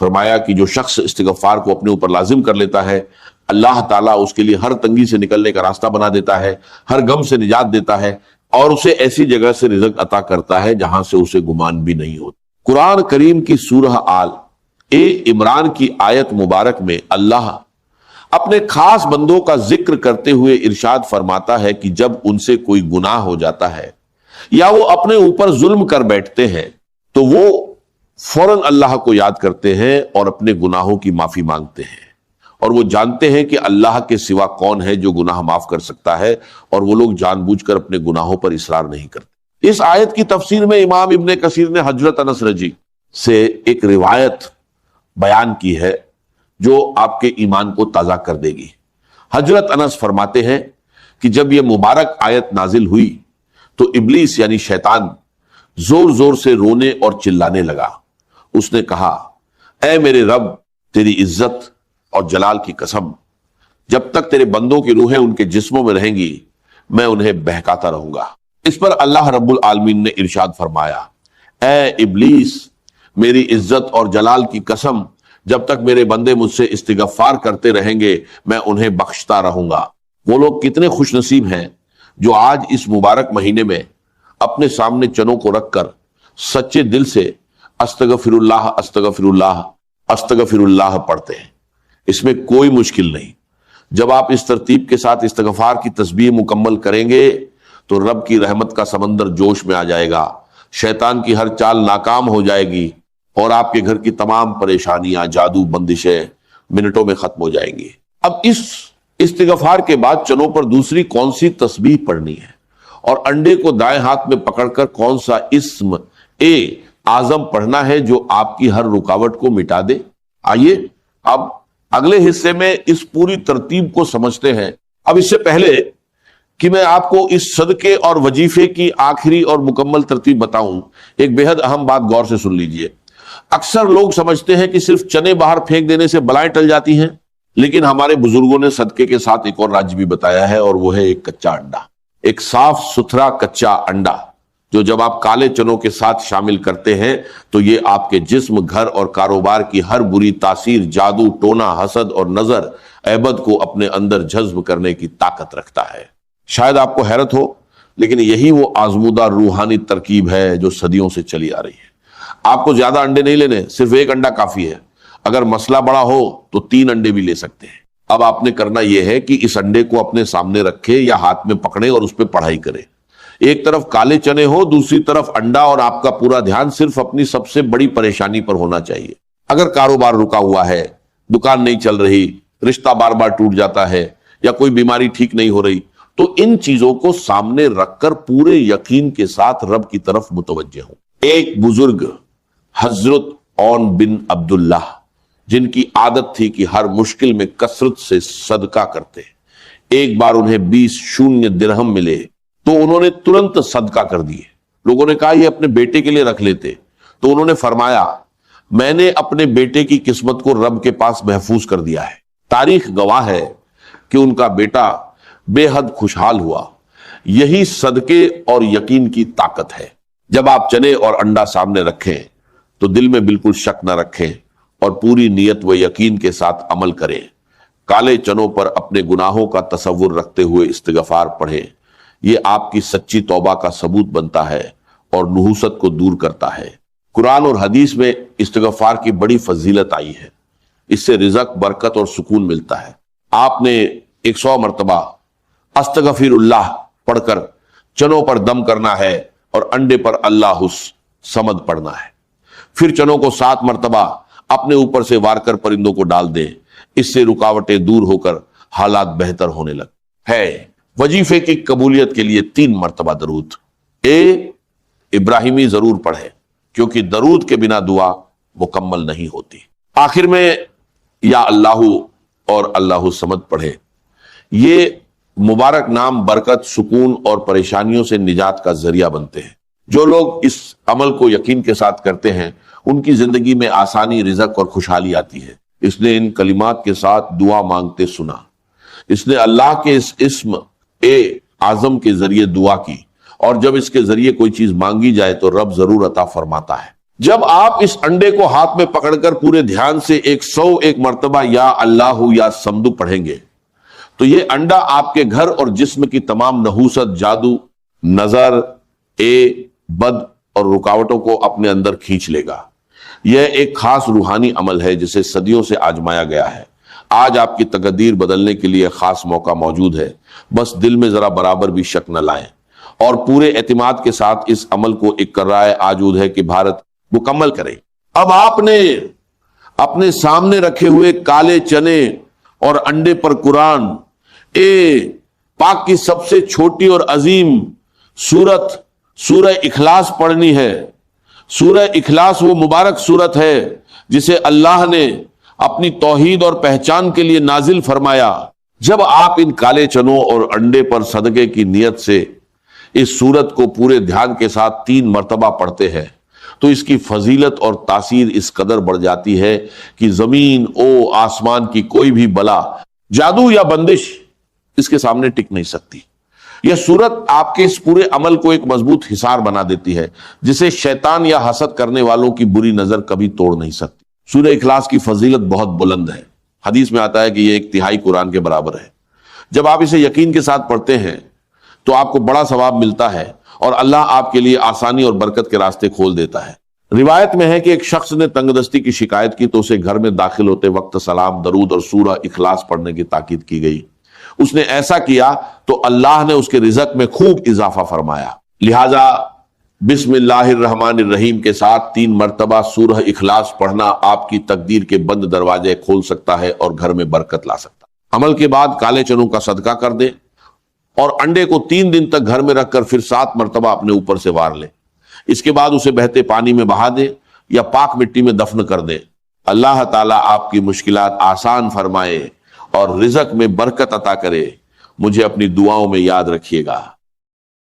فرمایا کہ جو شخص استغفار کو اپنے اوپر لازم کر لیتا ہے اللہ تعالیٰ اس کے لیے ہر تنگی سے نکلنے کا راستہ بنا دیتا ہے، ہر غم سے نجات دیتا ہے، اور اسے ایسی جگہ سے رزق عطا کرتا ہے جہاں سے اسے گمان بھی نہیں ہوتا۔ قرآن کریم کی سورہ آل عمران کی آیت مبارک میں اللہ اپنے خاص بندوں کا ذکر کرتے ہوئے ارشاد فرماتا ہے کہ جب ان سے کوئی گناہ ہو جاتا ہے یا وہ اپنے اوپر ظلم کر بیٹھتے ہیں تو وہ فوراً اللہ کو یاد کرتے ہیں اور اپنے گناہوں کی معافی مانگتے ہیں، اور وہ جانتے ہیں کہ اللہ کے سوا کون ہے جو گناہ معاف کر سکتا ہے، اور وہ لوگ جان بوجھ کر اپنے گناہوں پر اصرار نہیں کرتے۔ اس آیت کی تفسیر میں امام ابن کثیر نے حضرت انس رضی سے ایک روایت بیان کی ہے جو آپ کے ایمان کو تازہ کر دے گی۔ حضرت انس فرماتے ہیں کہ جب یہ مبارک آیت نازل ہوئی تو ابلیس یعنی شیطان زور زور سے رونے اور چلانے لگا۔ اس نے کہا، اے میرے رب، تیری عزت اور جلال کی قسم، جب تک تیرے بندوں کی روحیں ان کے جسموں میں رہیں گی میں انہیں بہکاتا رہوں گا۔ اس پر اللہ رب العالمین نے ارشاد فرمایا، اے ابلیس، میری عزت اور جلال کی قسم، جب تک میرے بندے مجھ سے استغفار کرتے رہیں گے میں انہیں بخشتا رہوں گا۔ وہ لوگ کتنے خوش نصیب ہیں جو آج اس مبارک مہینے میں اپنے سامنے چنوں کو رکھ کر سچے دل سے استغفر اللہ استغفر اللہ استغفر اللہ پڑھتے ہیں۔ اس میں کوئی مشکل نہیں۔ جب آپ اس ترتیب کے ساتھ استغفار کی تسبیح مکمل کریں گے تو رب کی رحمت کا سمندر جوش میں آ جائے گا، شیطان کی ہر چال ناکام ہو جائے گی، اور آپ کے گھر کی تمام پریشانیاں، جادو، بندشیں منٹوں میں ختم ہو جائیں گی۔ اب اس استغفار کے بعد چنوں پر دوسری کون سی تسبیح پڑھنی ہے، اور انڈے کو دائیں ہاتھ میں پکڑ کر کون سا اسم اعظم پڑھنا ہے جو آپ کی ہر رکاوٹ کو مٹا دے؟ آئیے اب اگلے حصے میں اس پوری ترتیب کو سمجھتے ہیں۔ اب اس سے پہلے کہ میں آپ کو اس صدقے اور وظیفے کی آخری اور مکمل ترتیب بتاؤں، ایک بے حد اہم بات غور سے سن لیجئے۔ اکثر لوگ سمجھتے ہیں کہ صرف چنے باہر پھینک دینے سے بلائیں ٹل جاتی ہیں، لیکن ہمارے بزرگوں نے صدقے کے ساتھ ایک اور راج بھی بتایا ہے، اور وہ ہے ایک کچا انڈا، ایک صاف ستھرا کچا انڈا جو جب آپ کالے چنوں کے ساتھ شامل کرتے ہیں تو یہ آپ کے جسم، گھر اور کاروبار کی ہر بری تاثیر، جادو، ٹونا، حسد اور نظر عیبد کو اپنے اندر جذب کرنے کی طاقت رکھتا ہے۔ شاید آپ کو حیرت ہو، لیکن یہی وہ آزمودہ روحانی ترکیب ہے جو صدیوں سے چلی آ رہی ہے۔ آپ کو زیادہ انڈے نہیں لینے، صرف ایک انڈا کافی ہے۔ اگر مسئلہ بڑا ہو تو 3 انڈے بھی لے سکتے ہیں۔ اب آپ نے کرنا یہ ہے کہ اس انڈے کو اپنے سامنے رکھے یا ہاتھ میں پکڑے اور اس پہ پڑھائی کرے۔ ایک طرف کالے چنے ہو، دوسری طرف انڈا، اور آپ کا پورا دھیان صرف اپنی سب سے بڑی پریشانی پر ہونا چاہیے۔ اگر کاروبار رکا ہوا ہے، دکان نہیں چل رہی، رشتہ بار بار ٹوٹ جاتا ہے، یا کوئی بیماری ٹھیک نہیں ہو رہی، تو ان چیزوں کو سامنے رکھ کر پورے یقین کے ساتھ رب کی طرف متوجہ ہوں۔ ایک بزرگ حضرت عون بن عبداللہ، جن کی عادت تھی کہ ہر مشکل میں کثرت سے صدقہ کرتے، ایک بار انہیں 20 شونیہ درہم ملے تو انہوں نے ترنت صدقہ کر دیے۔ لوگوں نے کہا یہ اپنے بیٹے کے لیے رکھ لیتے، تو انہوں نے فرمایا میں نے اپنے بیٹے کی قسمت کو رب کے پاس محفوظ کر دیا ہے۔ تاریخ گواہ ہے کہ ان کا بیٹا بے حد خوشحال ہوا۔ یہی صدقے اور یقین کی طاقت ہے۔ جب آپ چنے اور انڈا سامنے رکھیں تو دل میں بالکل شک نہ رکھیں اور پوری نیت و یقین کے ساتھ عمل کریں۔ کالے چنوں پر اپنے گناہوں کا تصور رکھتے ہوئے استغفار پڑھیں۔ یہ آپ کی سچی توبہ کا ثبوت بنتا ہے اور نحوست کو دور کرتا ہے۔ قرآن اور حدیث میں استغفار کی بڑی فضیلت آئی ہے۔ اس سے رزق، برکت اور سکون ملتا ہے۔ آپ نے 100 مرتبہ استغفر اللہ پڑھ کر چنوں پر دم کرنا ہے اور انڈے پر اللہ الصمد پڑھنا ہے۔ پھر چنوں کو 7 مرتبہ اپنے اوپر سے وار کر پرندوں کو ڈال دیں۔ اس سے رکاوٹیں دور ہو کر حالات بہتر ہونے لگ ہے۔ وظیفے کی قبولیت کے لیے 3 مرتبہ درود ابراہیمی ضرور پڑھیں، کیونکہ درود کے بنا دعا مکمل نہیں ہوتی۔ آخر میں یا اللہ اور اللہ الصمد پڑھیں۔ یہ مبارک نام برکت، سکون اور پریشانیوں سے نجات کا ذریعہ بنتے ہیں۔ جو لوگ اس عمل کو یقین کے ساتھ کرتے ہیں ان کی زندگی میں آسانی، رزق اور خوشحالی آتی ہے۔ اس نے ان کلمات کے ساتھ دعا مانگتے سنا۔ اس نے اللہ کے اس اسم اعظم کے ذریعے دعا کی، اور جب اس کے ذریعے کوئی چیز مانگی جائے تو رب ضرور عطا فرماتا ہے۔ جب آپ اس انڈے کو ہاتھ میں پکڑ کر پورے دھیان سے 101 مرتبہ یا اللہ یا سمدو پڑھیں گے تو یہ انڈا آپ کے گھر اور جسم کی تمام نحوست، جادو، نظر، بد اور رکاوٹوں کو اپنے اندر کھینچ لے گا۔ یہ ایک خاص روحانی عمل ہے جسے صدیوں سے آزمایا گیا ہے۔ آج آپ کی تقدیر بدلنے کے لیے خاص موقع موجود ہے، بس دل میں ذرا برابر بھی شک نہ لائیں اور پورے اعتماد کے ساتھ اس عمل کو ایک کرائے آجود ہے کہ بھارت مکمل کریں۔ اب آپ نے اپنے سامنے رکھے ہوئے کالے چنے اور انڈے پر قرآن پاک کی سب سے چھوٹی اور عظیم سورت سورہ اخلاص پڑھنی ہے۔ سورہ اخلاص وہ مبارک سورت ہے جسے اللہ نے اپنی توحید اور پہچان کے لیے نازل فرمایا۔ جب آپ ان کالے چنوں اور انڈے پر صدقے کی نیت سے اس سورت کو پورے دھیان کے ساتھ 3 مرتبہ پڑھتے ہیں تو اس کی فضیلت اور تاثیر اس قدر بڑھ جاتی ہے کہ زمین آسمان کی کوئی بھی بلا، جادو یا بندش اس کے سامنے ٹک نہیں سکتی۔ یہ سورت آپ کے اس پورے عمل کو ایک مضبوط حصار بنا دیتی ہے جسے شیطان یا حسد کرنے والوں کی بری نظر کبھی توڑ نہیں سکتی۔ سورہ اخلاص کی فضیلت بہت بلند ہے۔ حدیث میں آتا ہے کہ یہ 1/3 قرآن کے برابر ہے۔ جب آپ اسے یقین کے ساتھ پڑھتے ہیں تو آپ کو بڑا ثواب ملتا ہے اور اللہ آپ کے لیے آسانی اور برکت کے راستے کھول دیتا ہے۔ روایت میں ہے کہ ایک شخص نے تنگ دستی کی شکایت کی تو اسے گھر میں داخل ہوتے وقت سلام، درود اور سورہ اخلاص پڑھنے کی تاکید کی گئی۔ اس نے ایسا کیا تو اللہ نے اس کے رزق میں خوب اضافہ فرمایا۔ لہذا بسم اللہ الرحمن الرحیم کے ساتھ 3 مرتبہ سورہ اخلاص پڑھنا آپ کی تقدیر کے بند دروازے کھول سکتا ہے اور گھر میں برکت لا سکتا ہے۔ عمل کے بعد کالے چنوں کا صدقہ کر دیں اور انڈے کو 3 دن تک گھر میں رکھ کر پھر 7 مرتبہ اپنے اوپر سے وار لیں۔ اس کے بعد اسے بہتے پانی میں بہا دیں یا پاک مٹی میں دفن کر دیں۔ اللہ تعالیٰ آپ کی مشکلات آسان فرمائے اور رزق میں برکت عطا کرے۔ مجھے اپنی دعاؤں میں یاد رکھیے گا۔